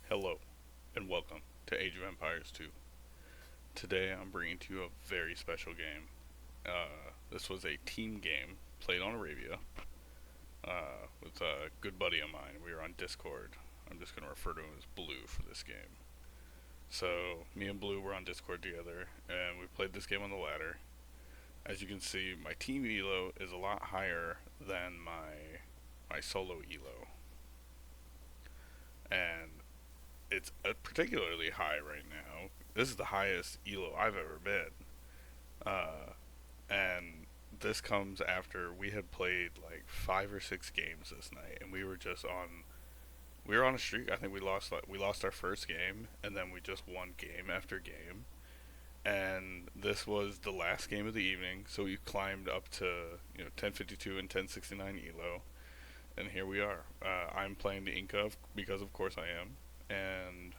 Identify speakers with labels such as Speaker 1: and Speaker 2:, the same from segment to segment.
Speaker 1: Hello, and welcome to Age of Empires 2. Today I'm bringing to you a very special game. This was a team game played on Arabia with a good buddy of mine. We were on Discord. I'm just going to refer to him as Blue for this game. So, me and Blue were on Discord together, and we played this game on the ladder. As you can see, my team elo is a lot higher than my solo elo. And it's particularly high right now. This is the highest elo I've ever been. Uh, and this comes after we had played like 5 or 6 games this night, and we were on a streak. I think we lost our first game, and then we just won game after game. And this was the last game of the evening, so we climbed up to 1052 and 1069 elo, and here we are. I'm playing the Inca because of course I am, and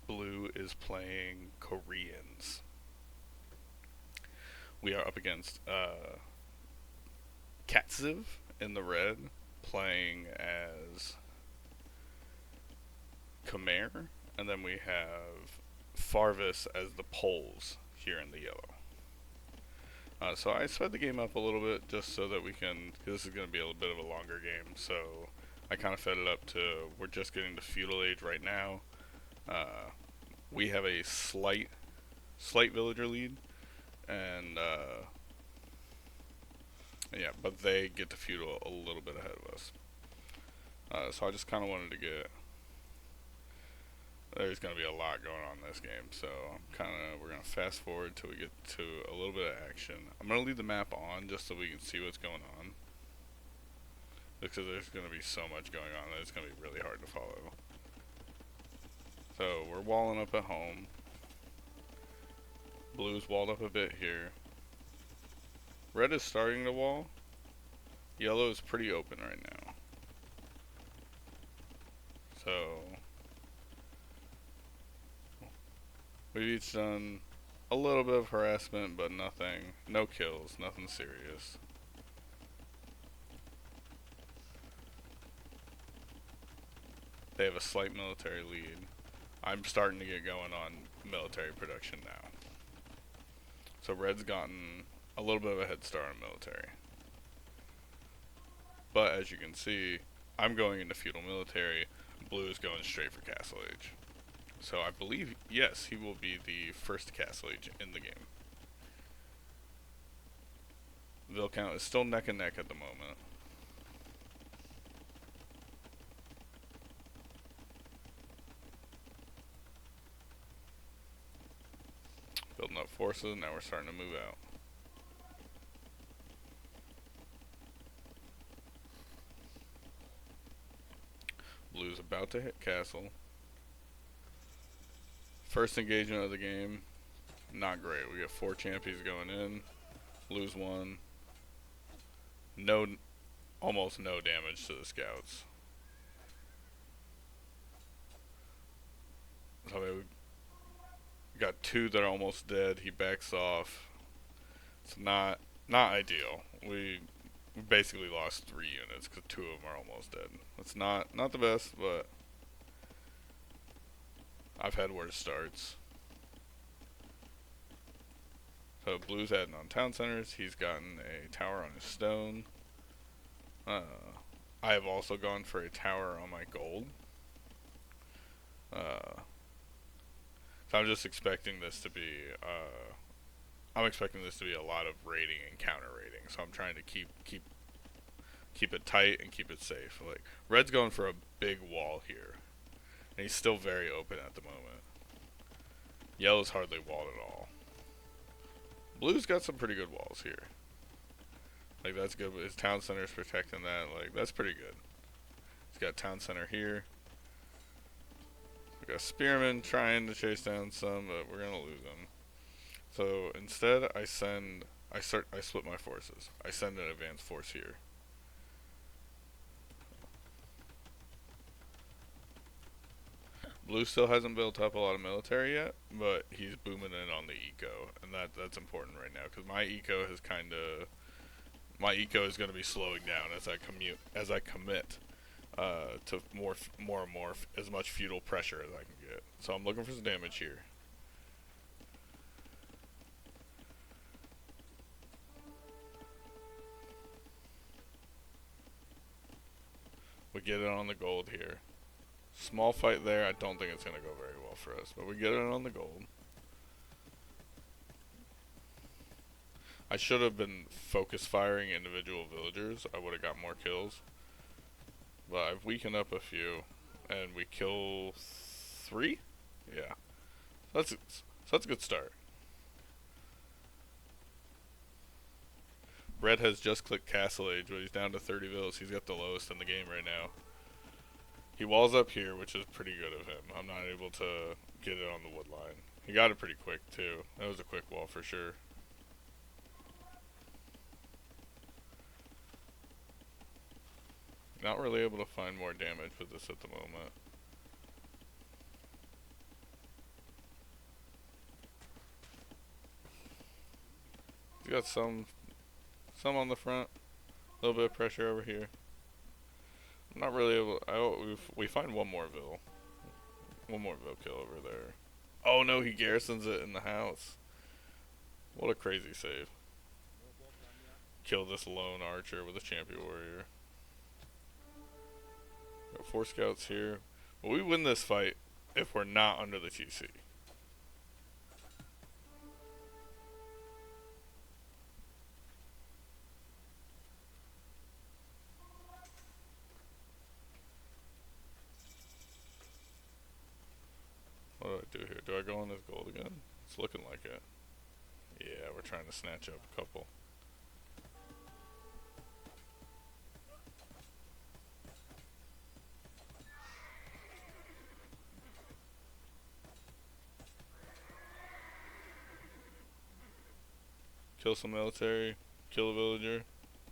Speaker 1: Blue is playing Koreans. We are up against Katsiv in the red, playing as Khmer, and then we have Farvis as the Poles here in the yellow. So I sped the game up a little bit just so that we can, because this is going to be a little bit of a longer game, so I kind of fed it up to, we're just getting to feudal age right now. We have a slight villager lead, and yeah, but they get to feudal a little bit ahead of us. So I just kind of wanted to get. There's going to be a lot going on in this game, so we're going to fast forward till we get to a little bit of action. I'm going to leave the map on just so we can see what's going on, because there's going to be so much going on that it's going to be really hard to follow. So we're walling up at home. Blue's walled up a bit here. Red is starting to wall. Yellow is pretty open right now. So we've each done a little bit of harassment, but nothing, no kills, nothing serious. They have a slight military lead. I'm starting to get going on military production now. So Red's gotten a little bit of a head start on military. But as you can see, I'm going into feudal military. Blue is going straight for castle age. So I believe, yes, he will be the first castle age in the game. Viscount is still neck and neck at the moment. Building up forces, now we're starting to move out. Blue's about to hit castle. First engagement of the game, not great. We got 4 champions going in, lose 1. Almost no damage to the scouts. So we got 2 that are almost dead. He backs off. It's not ideal. We basically lost 3 units because 2 of them are almost dead. It's not the best, but I've had worse starts. So Blue's adding on town centers. He's gotten a tower on his stone. I have also gone for a tower on my gold. So I'm just expecting this to be. I'm expecting this to be a lot of raiding and counter raiding. So I'm trying to keep it tight and keep it safe. Like Red's going for a big wall here, and he's still very open at the moment. Yellow's hardly walled at all. Blue's got some pretty good walls here. Like that's good. His town center's protecting that. Like that's pretty good. He's got town center here. We got Spearman trying to chase down some, but we're gonna lose them. So instead, I split my forces. I send an advanced force here. Blue still hasn't built up a lot of military yet, but he's booming in on the eco, and that's important right now because my eco is going to be slowing down as I commit to more and more as much feudal pressure as I can get. So I'm looking for some damage here. We get it on the gold here. Small fight there. I don't think it's going to go very well for us, but we get it on the gold. I should have been focus firing individual villagers. I would have got more kills. But I've weakened up a few, and we kill 3? Yeah. So that's a good start. Red has just clicked Castle Age, but he's down to 30 villas. He's got the lowest in the game right now. He walls up here, which is pretty good of him. I'm not able to get it on the wood line. He got it pretty quick, too. That was a quick wall for sure. Not really able to find more damage with this at the moment. He's got some on the front. A little bit of pressure over here. I'm not really able. We find one more Vil. One more Vil kill over there. Oh no, he garrisons it in the house. What a crazy save. Kill this lone archer with a champion warrior. Got 4 scouts here. Well, we win this fight if we're not under the TC. What do I do here? Do I go on this gold again? It's looking like it. Yeah, we're trying to snatch up a couple. Kill some military, kill a villager.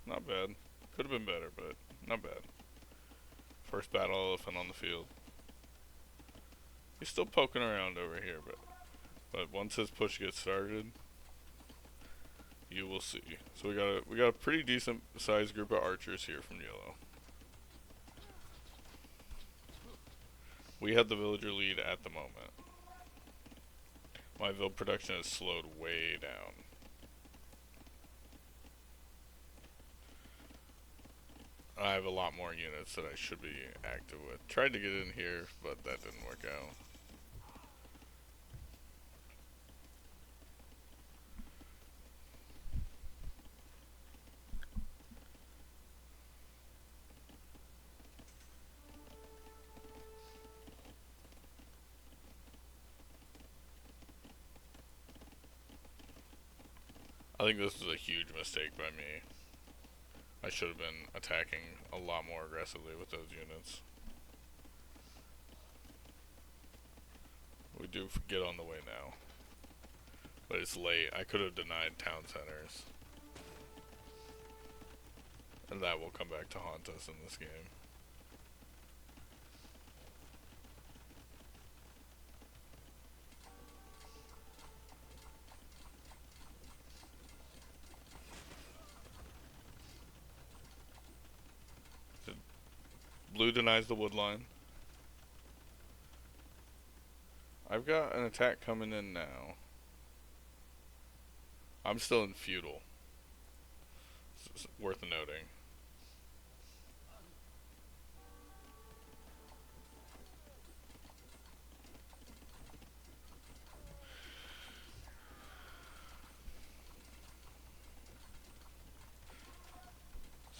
Speaker 1: Not bad. Could have been better, but not bad. First battle elephant on the field. He's still poking around over here, but once his push gets started, you will see. So we got a pretty decent sized group of archers here from yellow. We had the villager lead at the moment. My vill production has slowed way down. I have a lot more units that I should be active with. Tried to get in here, but that didn't work out. I think this is a huge mistake by me. I should have been attacking a lot more aggressively with those units. We do get on the way now. But it's late. I could have denied town centers. And that will come back to haunt us in this game. Blue denies the wood line. I've got an attack coming in now. I'm still in feudal. It's worth noting.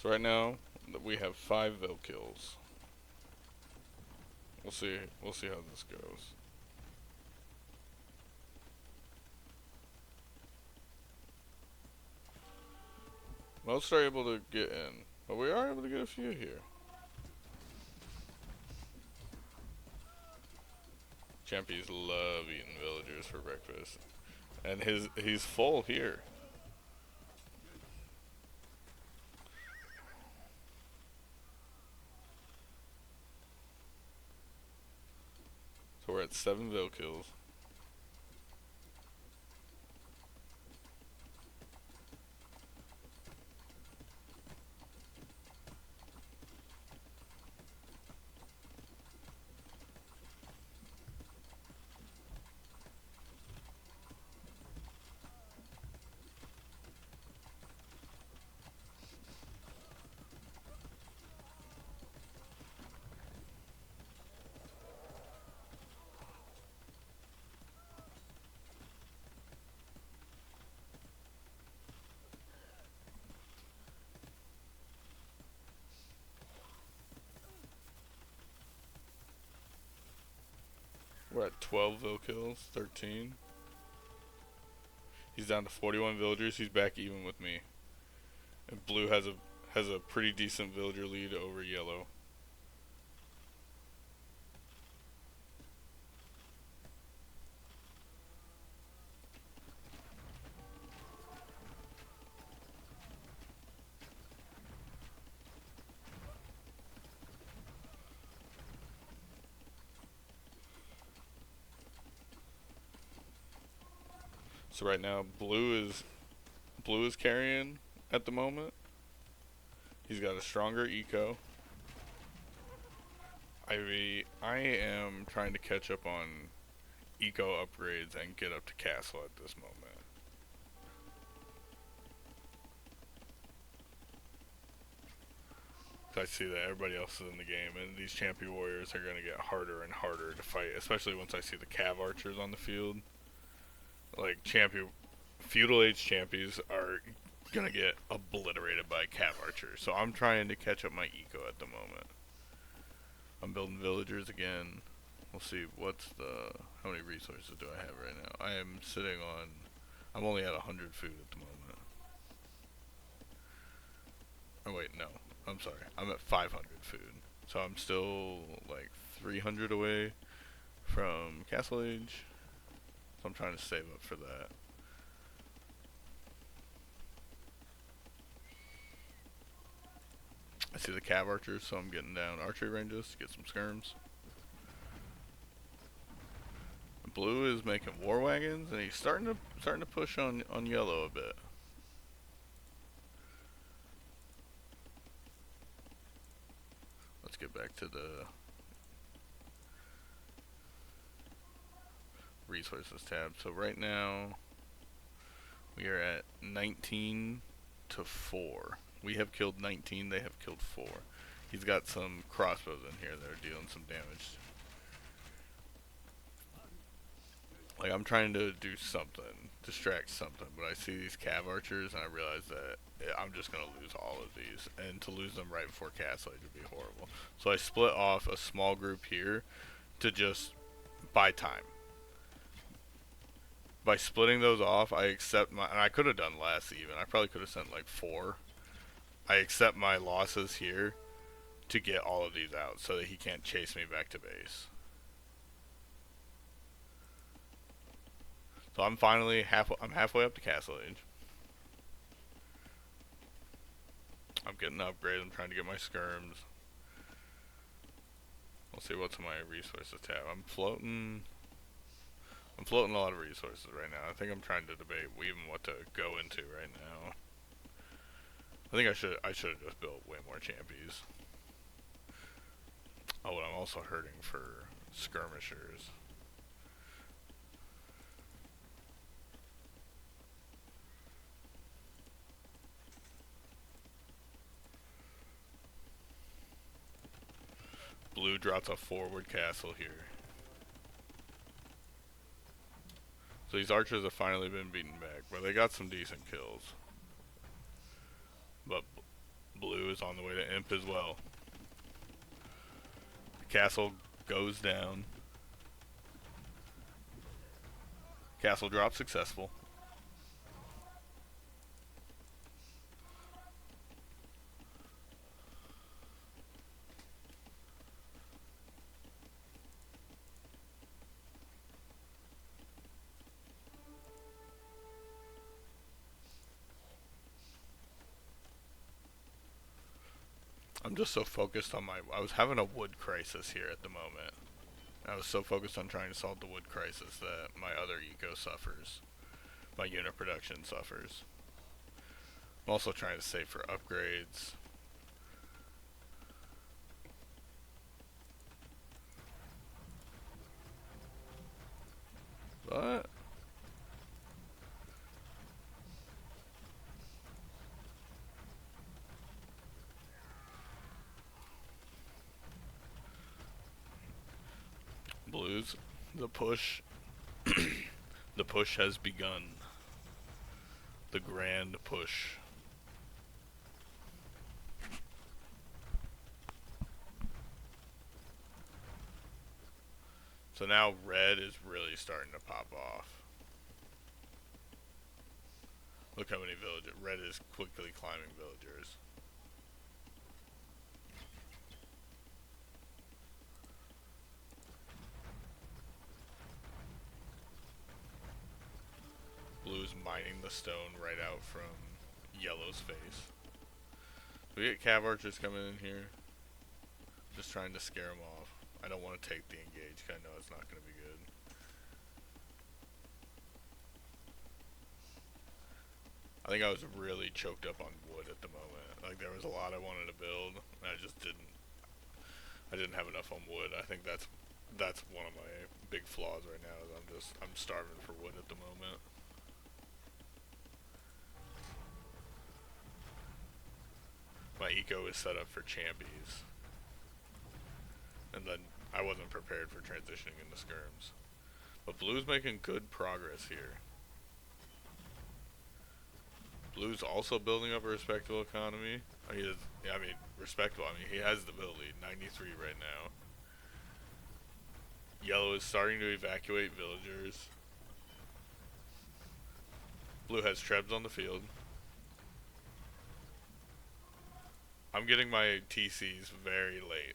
Speaker 1: So right now we have 5 Vil kills. We'll see how this goes. Most are able to get in, but we are able to get a few here. Champions love eating villagers for breakfast. And he's full here. So we're at 7 Vil kills. We're at 12 vill kills, 13. He's down to 41 villagers. He's back even with me. And blue has a pretty decent villager lead over yellow. So right now blue is carrying at the moment. He's got a stronger eco. I am trying to catch up on eco upgrades and get up to castle at this moment. I see that everybody else is in the game, and these champion warriors are going to get harder and harder to fight, especially once I see the cav archers on the field. Like, feudal age champions are going to get obliterated by cav archers, so I'm trying to catch up my eco at the moment. I'm building villagers again. We'll see how many resources do I have right now. I'm only at 100 food at the moment. Oh wait, no. I'm sorry. I'm at 500 food. So I'm still like 300 away from Castle Age. So I'm trying to save up for that. I see the cav archers, so I'm getting down archery ranges to get some skirms. Blue is making war wagons, and he's starting to push on yellow a bit. Let's get back to the resources tab. So right now we are at 19 to 4. We have killed 19, they have killed 4. He's got some crossbows in here that are dealing some damage. Like, I'm trying to do something, distract something, but I see these cav archers and I realize that I'm just going to lose all of these, and to lose them right before Castle Age would be horrible. So I split off a small group here to just buy time. By splitting those off, I accept and I could have done less even, I probably could have sent like 4. I accept my losses here to get all of these out so that he can't chase me back to base. So I'm finally halfway up to Castle Age. I'm getting upgraded. I'm trying to get my skirms. We'll see what's in my resources tab. I'm floating a lot of resources right now. I think I'm trying to debate even what to go into right now. I think I should have just built way more champions. Oh, and I'm also hurting for skirmishers. Blue drops a forward castle here. So these archers have finally been beaten back, but they got some decent kills. But blue is on the way to imp as well. The castle goes down. Castle drop successful. I'm just so focused on I was having a wood crisis here at the moment. I was so focused on trying to solve the wood crisis that my other eco suffers. My unit production suffers. I'm also trying to save for upgrades. But blues, the push the push has begun. The grand push. So now red is really starting to pop off. Look how many villagers. Red is quickly climbing villagers. Blue's mining the stone right out from yellow's face. We get cav archers coming in here. Just trying to scare them off. I don't want to take the engage because I know it's not going to be good. I think I was really choked up on wood at the moment. Like there was a lot I wanted to build, and I just didn't. I didn't have enough on wood. I think that's one of my big flaws right now. Is I'm starving for wood at the moment. My eco is set up for champies, and then I wasn't prepared for transitioning into skirms. But blue's making good progress here. Blue's also building up a respectable economy. I mean, respectable. I mean, he has the ability. 93 right now. Yellow is starting to evacuate villagers. Blue has trebs on the field. I'm getting my TCs very late.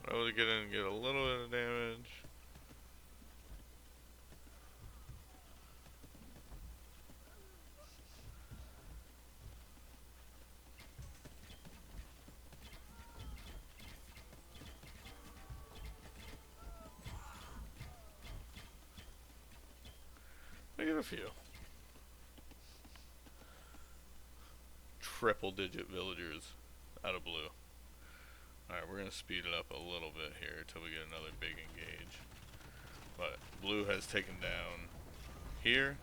Speaker 1: I'm able to get in and get a little bit of damage. I get a few. Triple digit villagers out of blue. Alright, we're going to speed it up a little bit here until we get another big engage. But blue has taken down here.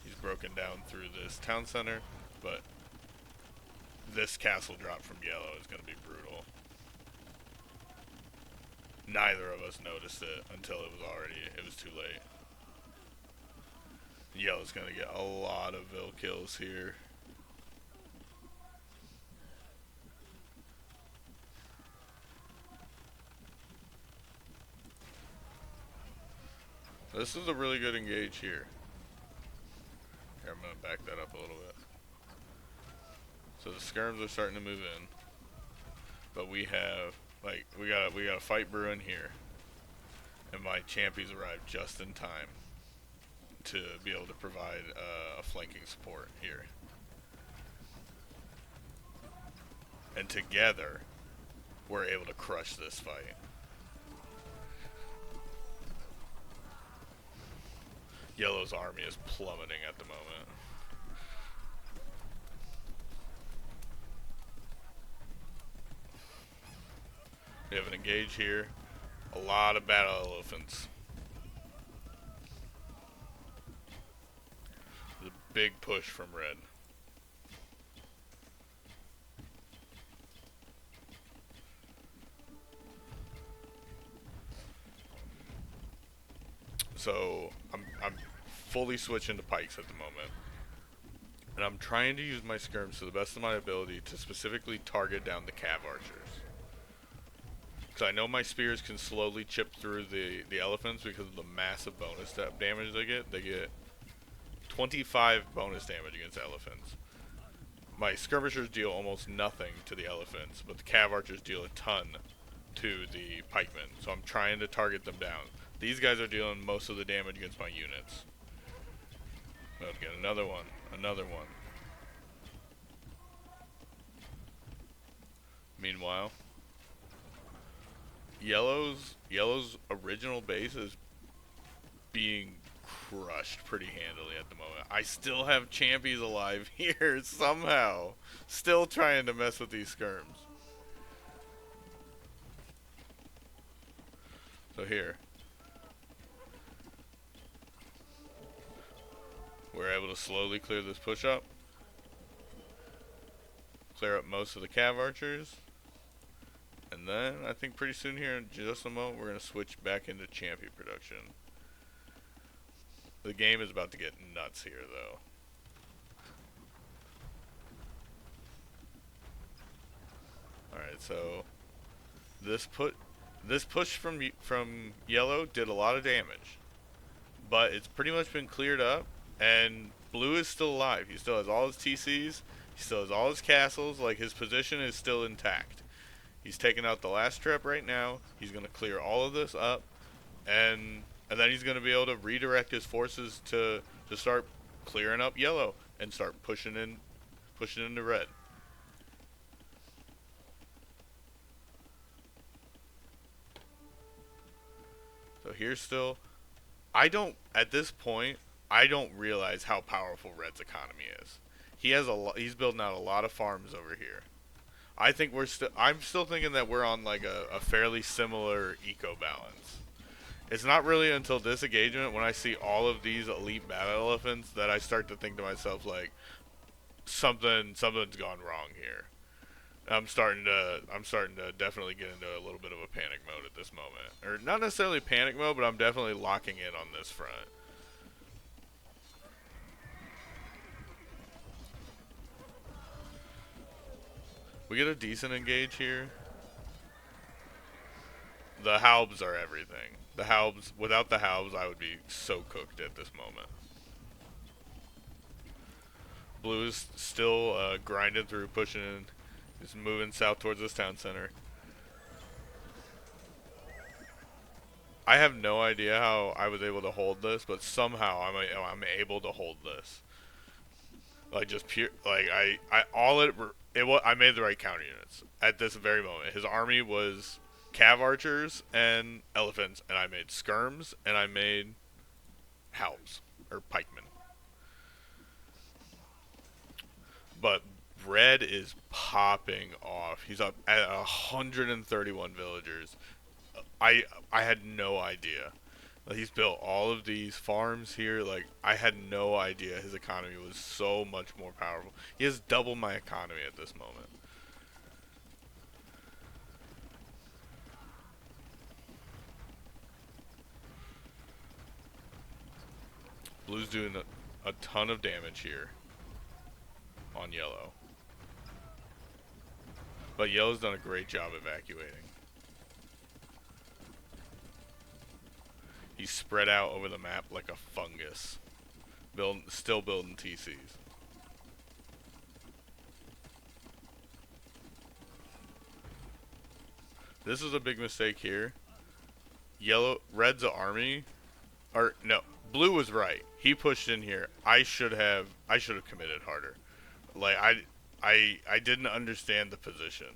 Speaker 1: He's broken down through this town center, but this castle drop from yellow is going to be brutal. Neither of us noticed it until it was too late. Yellow's going to get a lot of vill kills here. This is a really good engage here. Here, I'm going to back that up a little bit. So the skirms are starting to move in. But we have, like, we got a fight brewing here. And my champions arrived just in time to be able to provide a flanking support here. And together, we're able to crush this fight. Yellow's army is plummeting at the moment. We have an engage here. A lot of battle elephants. There's a big push from red. So I'm fully switching to pikes at the moment. And I'm trying to use my skirms to the best of my ability to specifically target down the cav archers. Because I know my spears can slowly chip through the elephants because of the massive bonus damage they get. They get 25 bonus damage against elephants. My skirmishers deal almost nothing to the elephants, but the cav archers deal a ton to the pikemen. So I'm trying to target them down. These guys are dealing most of the damage against my units. Let's get another one. Another one. Meanwhile, Yellow's original base is being crushed pretty handily at the moment. I still have champions alive here somehow. Still trying to mess with these skirms. So here. We're able to slowly clear this push up. Clear up most of the cav archers. And And then I think pretty soon here in just a moment we're going to switch back into champion production. The game is about to get nuts here though. Alright, so this push from yellow did a lot of damage. But it's pretty much been cleared up, and blue is still alive. He still has all his TCs, he still has all his castles, like his position is still intact. He's taking out the last trap right now. He's going to clear all of this up, and then he's going to be able to redirect his forces to start clearing up yellow and start pushing into red. So here's still, at this point, I don't realize how powerful Red's economy is. He's building out a lot of farms over here. I'm still thinking that we're on like a fairly similar eco balance. It's not really until this engagement when I see all of these elite battle elephants that I start to think to myself like something's gone wrong here. I'm starting to definitely get into a little bit of a panic mode at this moment. Or not necessarily panic mode, but I'm definitely locking in on this front. We get a decent engage here. The Halbs are everything. The Halbs, without the Halbs, I would be so cooked at this moment. Blue is still grinding through, pushing in. He's moving south towards this town center. I have no idea how I was able to hold this, but somehow I'm able to hold this. Like just pure, like I all it was I made the right counter units at this very moment. His army was cav archers and elephants, and I made skirms and I made halbs or pikemen. But red is popping off. He's up at 131 villagers. I had no idea. He's built all of these farms here. Like, I had no idea his economy was so much more powerful. He has double my economy at this moment. Blue's doing a ton of damage here on yellow. But yellow's done a great job evacuating. He's spread out over the map like a fungus. Still building TCs. This is a big mistake here. Red's army, or no, blue was right. He pushed in here. I should have committed harder. Like I didn't understand the position.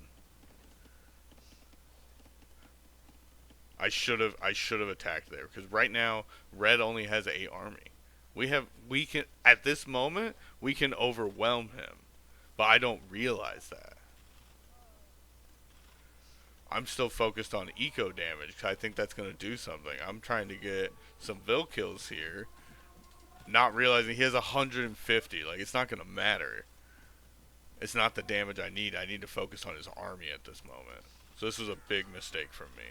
Speaker 1: I should have attacked there because right now red only has 8 army. We can at this moment we can overwhelm him, but I don't realize that. I'm still focused on eco damage because I think that's going to do something. I'm trying to get some Vil kills here, not realizing he has 150. Like, it's not going to matter. It's not the damage I need. I need to focus on his army at this moment. So this was a big mistake from me.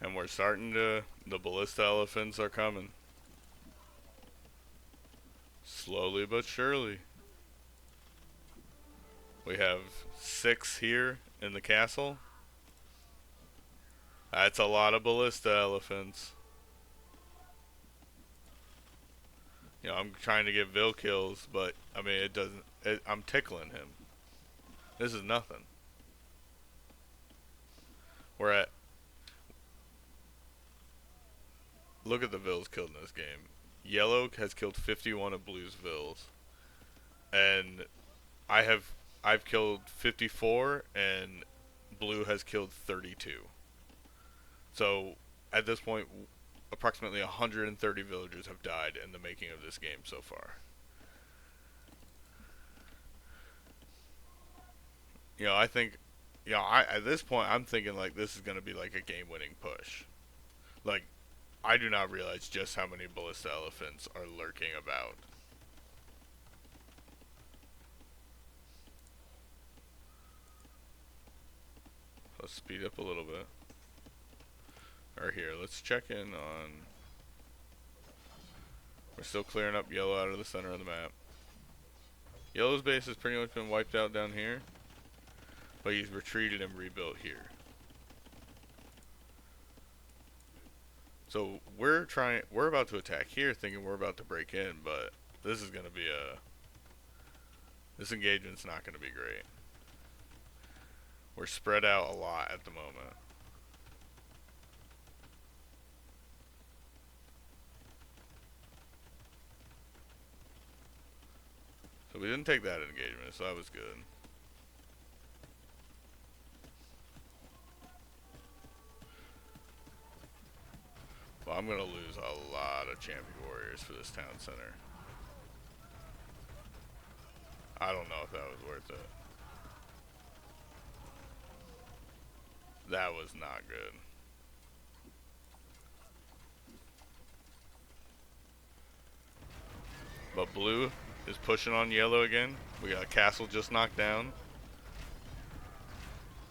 Speaker 1: And we're starting to, the ballista elephants are coming. Slowly but surely. We have 6 here in the castle. That's a lot of ballista elephants. You know, I'm trying to get Vil kills, but I mean, I'm tickling him. This is nothing. We're at, look at the Vils killed in this game. Yellow has killed 51 of blue's Vils. And I've killed 54 and blue has killed 32. So at this point approximately 130 villagers have died in the making of this game so far. You know, I think you know, I at this point I'm thinking like this is gonna be like a game-winning push. Like I do not realize just how many ballista elephants are lurking about. Let's speed up a little bit. Or here, let's check in on. We're still clearing up yellow out of the center of the map. Yellow's base has pretty much been wiped out down here, but he's retreated and rebuilt here. So we're about to attack here thinking we're about to break in, but this is gonna be this engagement's not gonna be great. We're spread out a lot at the moment. So we didn't take that engagement, so that was good. Well, I'm gonna lose a lot of champion warriors for this town center. I don't know if that was worth it. That was not good. But blue is pushing on yellow again. We got a castle just knocked down.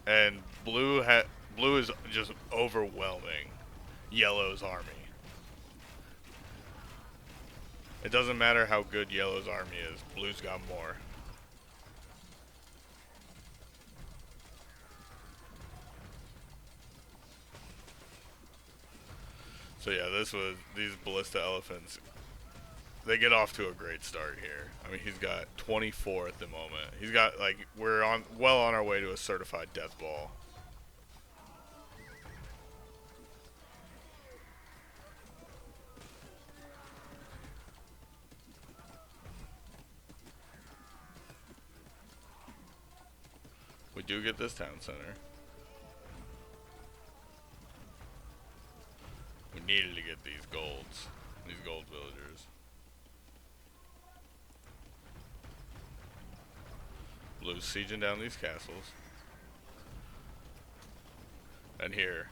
Speaker 1: And blue is just overwhelming yellow's army. It doesn't matter how good yellow's army is, blue's got more. So yeah, these ballista elephants, they get off to a great start here. I mean, he's got 24 at the moment. He's got like we're well on our way to a certified death ball. We do get this town center. We needed to get these gold villagers. Blue's sieging down these castles. And here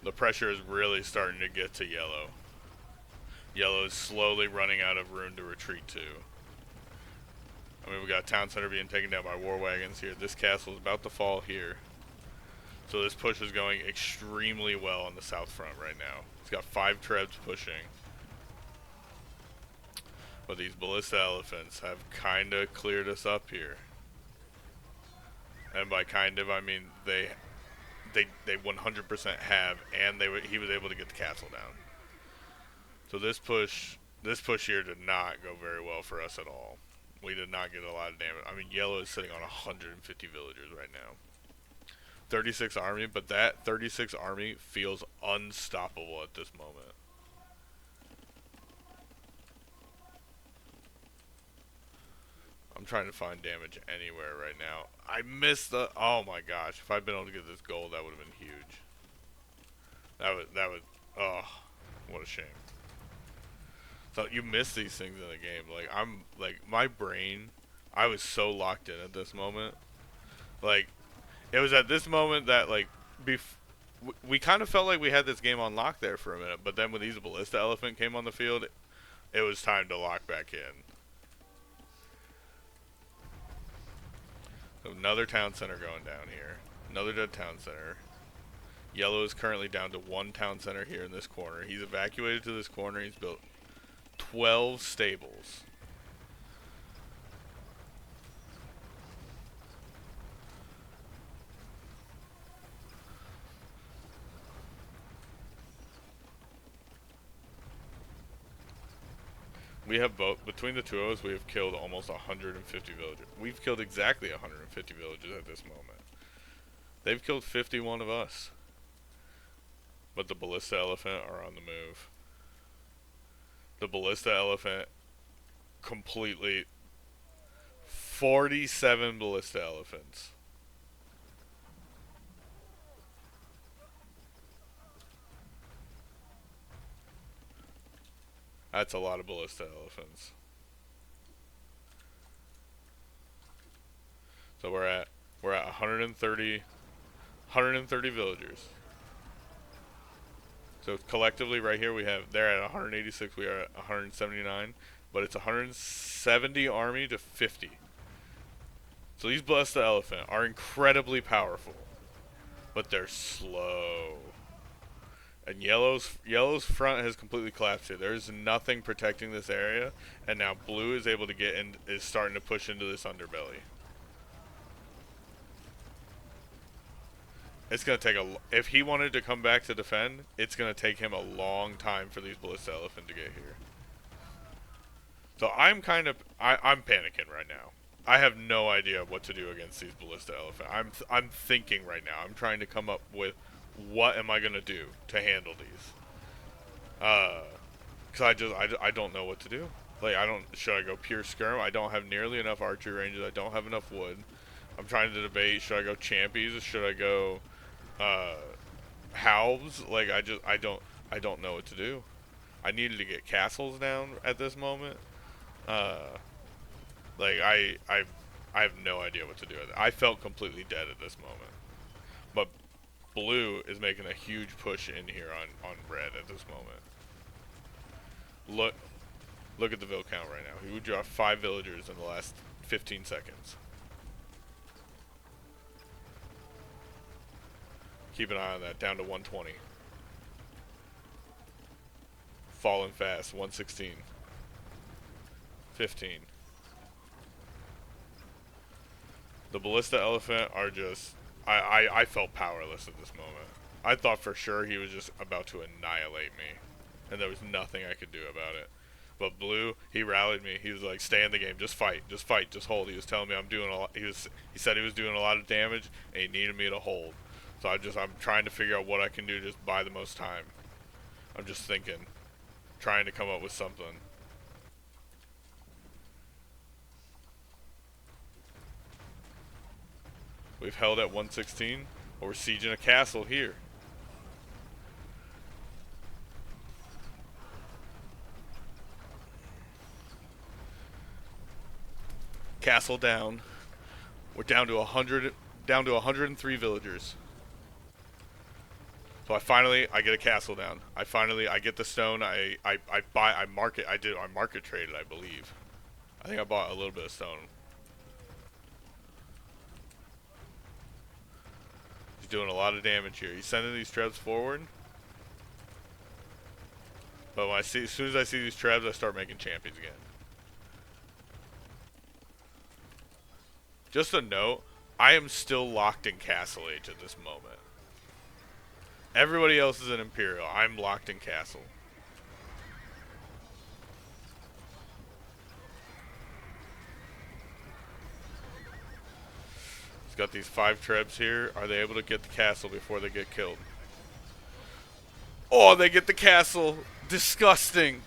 Speaker 1: the pressure is really starting to get to yellow. Yellow is slowly running out of room to retreat to. I mean, we got town center being taken down by war wagons here. This castle is about to fall here. So this push is going extremely well on the south front right now. It's got 5 trebs pushing. But these ballista elephants have kind of cleared us up here. And by kind of, I mean they 100% have, and he was able to get the castle down. So this push here did not go very well for us at all. We did not get a lot of damage. I mean, yellow is sitting on 150 villagers right now. 36 army, but that 36 army feels unstoppable at this moment. I'm trying to find damage anywhere right now. I missed the. Oh my gosh! If I'd been able to get this gold, that would have been huge. That would. Oh, what a shame. So you miss these things in the game. Like I'm like my brain. I was so locked in at this moment. Like it was at this moment that like we kind of felt like we had this game on lock there for a minute. But then when these ballista elephant came on the field, it was time to lock back in. Another town center going down here. Another dead town center. Yellow is currently down to 1 town center here in this corner. He's evacuated to this corner. He's built 12 stables. We have both, between the two of us, we have killed almost 150 villagers. We've killed exactly 150 villagers at this moment. They've killed 51 of us. But the ballista elephant are on the move. The ballista elephant completely 47 ballista elephants. That's a lot of ballista elephants. So we're at 130 villagers. So collectively, right here, they're at 186. We are at 179, but it's 170 army to 50. So these Bless the Elephant are incredibly powerful, but they're slow. And yellow's front has completely collapsed here. There's nothing protecting this area, and now blue is able to get in, is starting to push into this underbelly. It's gonna take if he wanted to come back to defend, it's gonna take him a long time for these Ballista Elephant to get here. So I'm panicking right now. I have no idea what to do against these Ballista Elephant. I'm thinking right now. I'm trying to come up with what am I gonna do to handle these. Cause I don't know what to do. Like should I go pure skirm? I don't have nearly enough archery ranges. I don't have enough wood. I'm trying to debate, should I go champies or should I go halves? Like I don't know what to do. I needed to get castles down at this moment. Like I have no idea what to do. I felt completely dead at this moment. But blue is making a huge push in here on red at this moment. Look at the vill count right now. He would drop 5 villagers in the last 15 seconds. Keep an eye on that. Down to 120. Falling fast. 116. 15. The Ballista Elephant are just... I felt powerless at this moment. I thought for sure he was just about to annihilate me. And there was nothing I could do about it. But blue, he rallied me. He was like, stay in the game. Just fight. Just fight. Just hold. He was telling me I'm doing a lot. He said he was doing a lot of damage, and he needed me to hold. So I'm trying to figure out what I can do to just buy the most time. I'm just thinking. Trying to come up with something. We've held at 116, but we're sieging a castle here. Castle down. We're down to 103 villagers. So I get a castle down. I get the stone. I market traded, I believe. I think I bought a little bit of stone. He's doing a lot of damage here. He's sending these trebs forward. But as soon as I see these trebs, I start making champions again. Just a note, I am still locked in Castle Age at this moment. Everybody else is in Imperial. I'm locked in Castle. He's got these 5 trebs here. Are they able to get the castle before they get killed? Oh, they get the castle. Disgusting.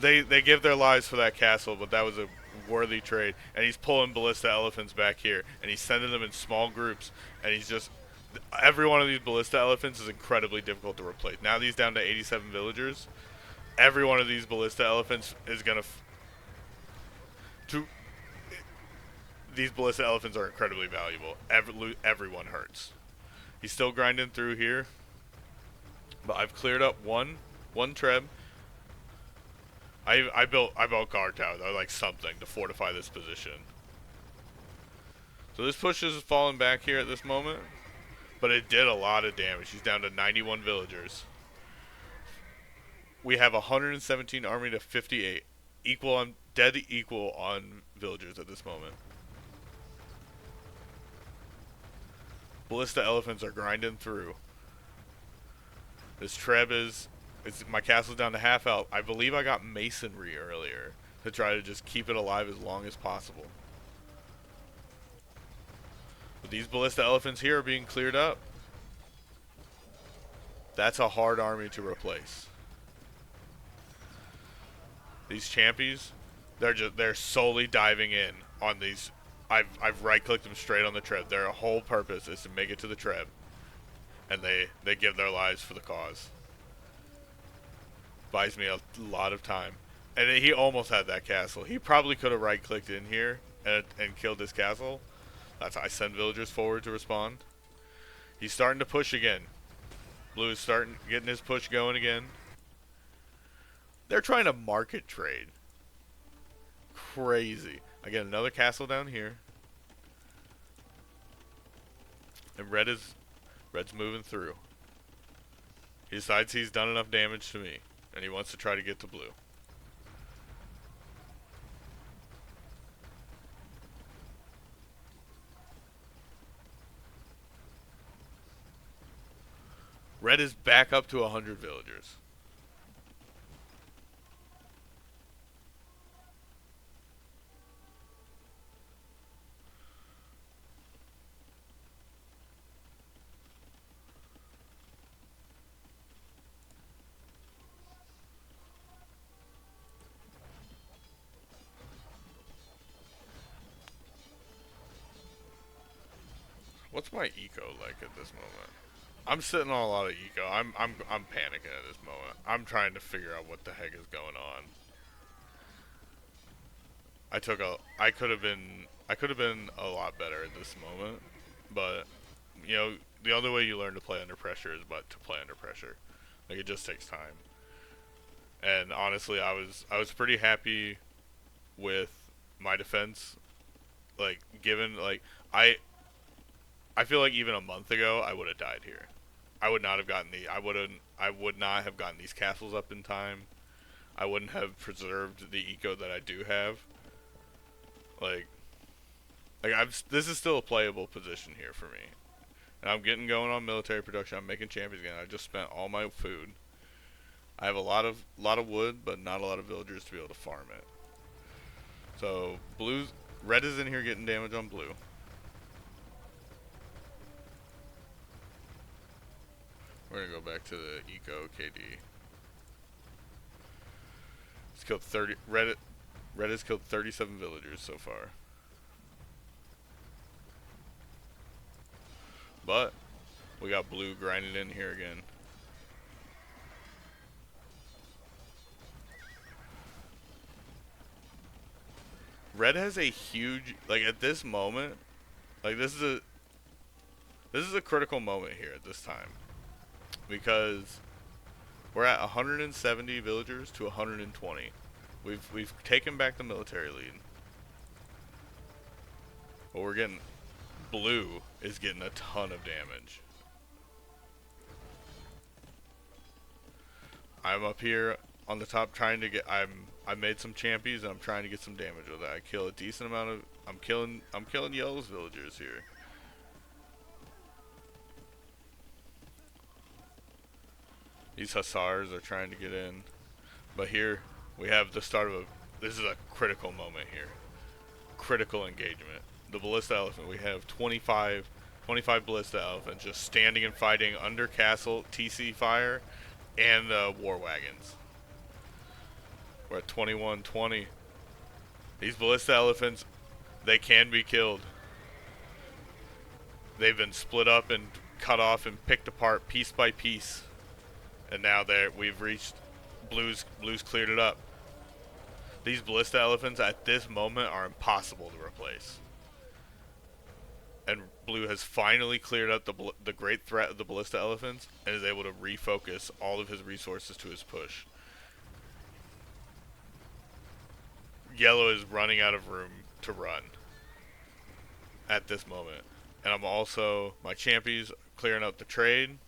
Speaker 1: They give their lives for that castle, but that was a worthy trade. And he's pulling Ballista Elephants back here, and he's sending them in small groups, and he's just... Every one of these Ballista Elephants is incredibly difficult to replace. Now these down to 87 villagers. Every one of these Ballista Elephants is going to... These Ballista Elephants are incredibly valuable. Everyone hurts. He's still grinding through here. But I've cleared up one treb. I built guard towers, like something to fortify this position. So this push is falling back here at this moment, but it did a lot of damage. He's down to 91 villagers. We have 117 army to 58, dead equal on villagers at this moment. Ballista Elephants are grinding through. This treb my castle's down to half health. I believe I got masonry earlier to try to just keep it alive as long as possible. But these Ballista Elephants here are being cleared up. That's a hard army to replace. These champions, they're solely diving in on these. I've right-clicked them straight on the treb. Their whole purpose is to make it to the treb, and they give their lives for the cause. Buys me a lot of time. And he almost had that castle. He probably could have right-clicked in here and killed this castle. That's I send villagers forward to respond. He's starting to push again. Blue is starting getting his push going again. They're trying to market trade. Crazy. I get another castle down here. And red's moving through. He decides he's done enough damage to me, and he wants to try to get to blue. Red is back up to 100 villagers. What's my eco like at this moment? I'm sitting on a lot of eco. I'm panicking at this moment. I'm trying to figure out what the heck is going on. I could have been a lot better at this moment, but you know, the only way you learn to play under pressure is but to play under pressure. Like it just takes time. And honestly, I was pretty happy with my defense. Like given like I feel like even a month ago I would have died here. I would not have gotten I would not have gotten these castles up in time. I wouldn't have preserved the eco that I do have. Like this is still a playable position here for me. And I'm getting going on military production. I'm making champions again. I just spent all my food. I have a lot of wood, but not a lot of villagers to be able to farm it. So red is in here getting damage on blue. We're gonna go back to the eco KD. It's killed 30. Red has killed 37 villagers so far. But we got blue grinding in here again. Red has a huge like at this moment, like this is a critical moment here at this time because we're at 170 villagers to 120. We've taken back the military lead. But we're getting blue is getting a ton of damage. I'm up here on the top trying to get I made some champions and I'm trying to get some damage with that. I kill a decent amount of I'm killing yellow's villagers here. These hussars are trying to get in. But here we have the start of this is a critical moment here. Critical engagement. The ballista elephant, we have 25 ballista elephants just standing and fighting under castle, TC fire, and war wagons. We're at 21-20. These ballista elephants, they can be killed. They've been split up and cut off and picked apart piece by piece. And now we've reached blue's cleared it up. These ballista elephants at this moment are impossible to replace. And blue has finally cleared up the great threat of the ballista elephants and is able to refocus all of his resources to his push. Yellow is running out of room to run at this moment. And I'm also my champions clearing out the trade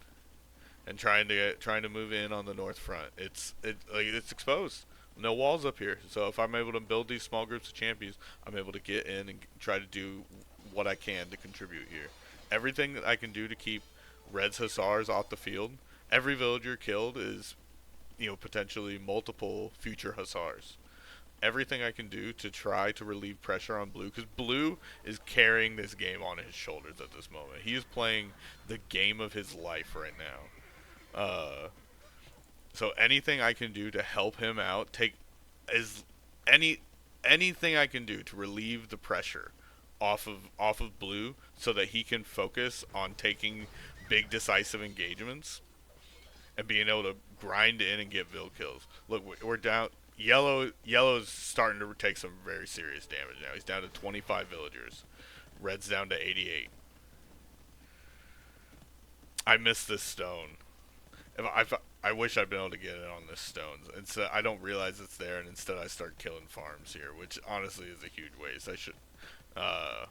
Speaker 1: and trying to move in on the north front. It's exposed. No walls up here. So if I'm able to build these small groups of champions, I'm able to get in and try to do what I can to contribute here. Everything that I can do to keep Red's hussars off the field. Every villager killed is, potentially multiple future hussars. Everything I can do to try to relieve pressure on blue, because blue is carrying this game on his shoulders at this moment. He is playing the game of his life right now. So anything I can do to help him out, anything I can do to relieve the pressure off of blue, so that he can focus on taking big decisive engagements and being able to grind in and get vill kills. Look, we're down. Yellow's starting to take some very serious damage now. He's down to 25 villagers. Red's down to 88. I missed this stone. I wish I'd been able to get it on this stones. And so I don't realize it's there, and instead I start killing farms here, which honestly is a huge waste. I should. Uh,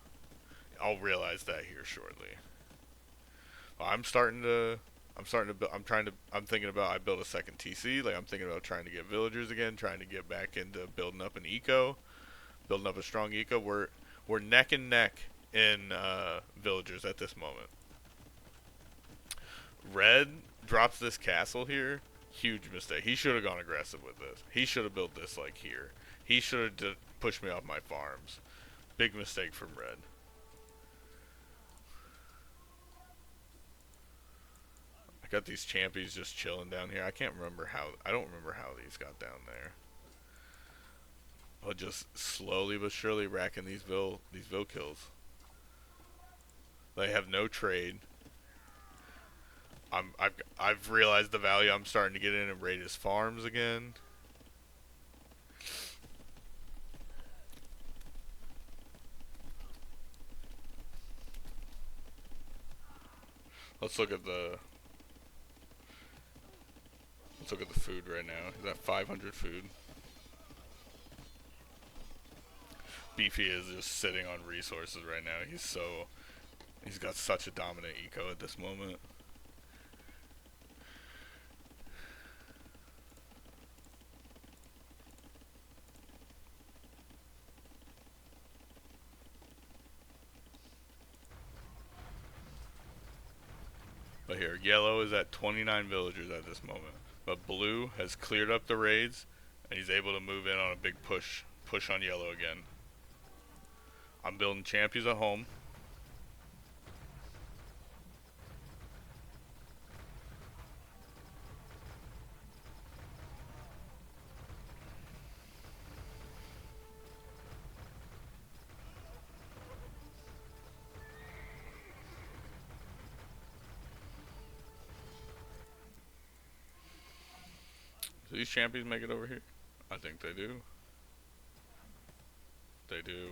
Speaker 1: I'll realize that here shortly. I'm starting to. I'm starting to. I'm trying to. I'm thinking about. I built a second TC. Like I'm thinking about trying to get villagers again. Trying to get back into building up an eco, building up a strong eco. We're neck and neck in villagers at this moment. Red drops this castle here. Huge mistake. He should have gone aggressive with this. He should have built this like here. He should have pushed me off my farms. Big mistake from Red. I got these champions just chilling down here. I can't remember how. I don't remember how these got down there. But just slowly but surely racking these vil kills. They have no trade. I've realized the value. I'm starting to get in and raid his farms again. Let's look at the food right now. He's at 500 food. Beefy is just sitting on resources right now. He's got such a dominant eco at this moment. But here, yellow is at 29 villagers at this moment. But blue has cleared up the raids, and he's able to move in on a big push on yellow again. I'm building champions at home. Do these champions make it over here? I think they do. They do.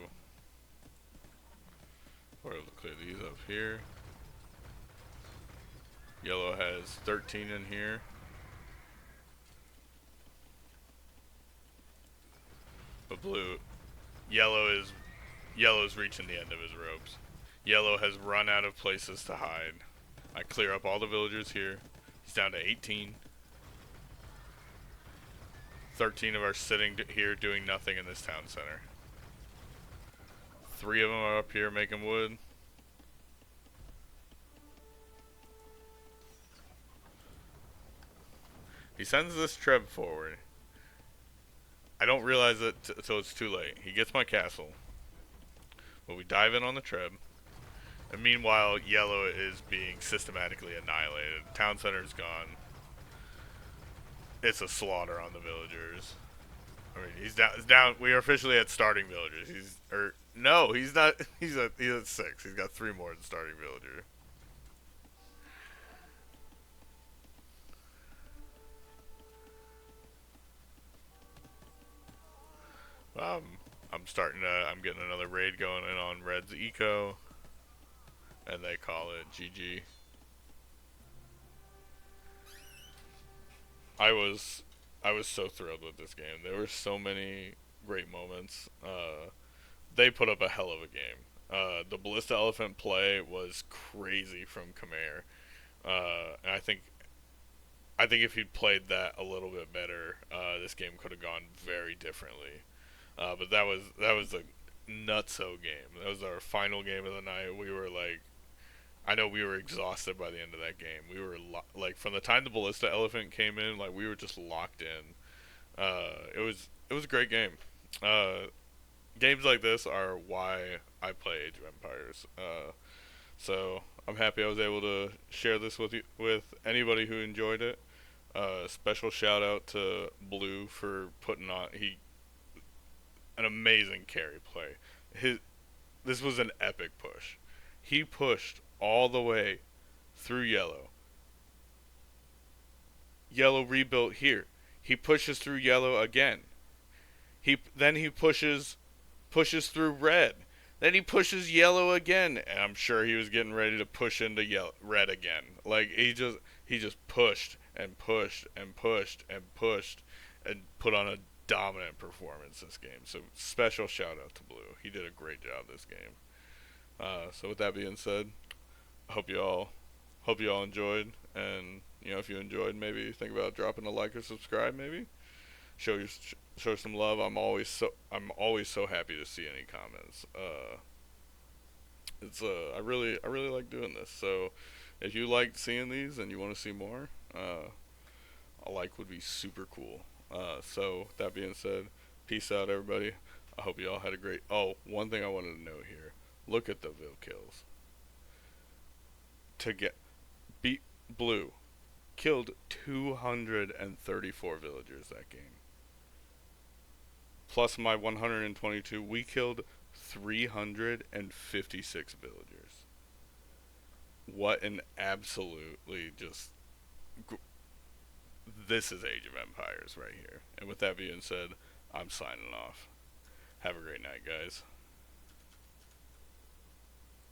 Speaker 1: We're able to clear these up here. Yellow has 13 in here. But yellow's reaching the end of his ropes. Yellow has run out of places to hide. I clear up all the villagers here. He's down to 18. 13 of are sitting here doing nothing in this town center. 3 of them are up here making wood. He sends this Treb forward. I don't realize it until it's too late. He gets my castle. But we dive in on the Treb. And meanwhile, yellow is being systematically annihilated. Town center is gone. It's a slaughter on the villagers. I mean, he's down. We are officially at starting villagers. He's not. He's at 6. He's got 3 more than starting villager. I'm getting another raid going in on Red's eco, and they call it GG. I was so thrilled with this game. There were so many great moments. They put up a hell of a game. The Ballista Elephant play was crazy from Khmer. And I think if he'd played that a little bit better, this game could have gone very differently. But that was a nutso game. That was our final game of the night. We were like, I know we were exhausted by the end of that game. We were like, from the time the Ballista Elephant came in, like we were just locked in. It was a great game. Games like this are why I play Age of Empires. So I'm happy I was able to share this with anybody who enjoyed it. Special shout out to Blue for putting on an amazing carry play. This was an epic push. He pushed all the way through yellow. Yellow rebuilt here. He pushes through yellow again. He pushes through red. Then he pushes yellow again, and I'm sure he was getting ready to push into red again. Like he just pushed and pushed and pushed and pushed and put on a dominant performance this game. So special shout out to Blue. He did a great job this game. So with that being said, hope you all enjoyed, and if you enjoyed, maybe think about dropping a like or subscribe. Maybe show some love. I'm always so happy to see any comments. It's I really like doing this. So if you like seeing these and you want to see more, a like would be super cool. So that being said, peace out, everybody. I hope you all had a great. Oh, one thing I wanted to note here. Look at the Vil kills. To get beat Blue killed 234 villagers that game. Plus my 122, we killed 356 villagers. What an absolutely just. This is Age of Empires right here. And with that being said, I'm signing off. Have a great night, guys.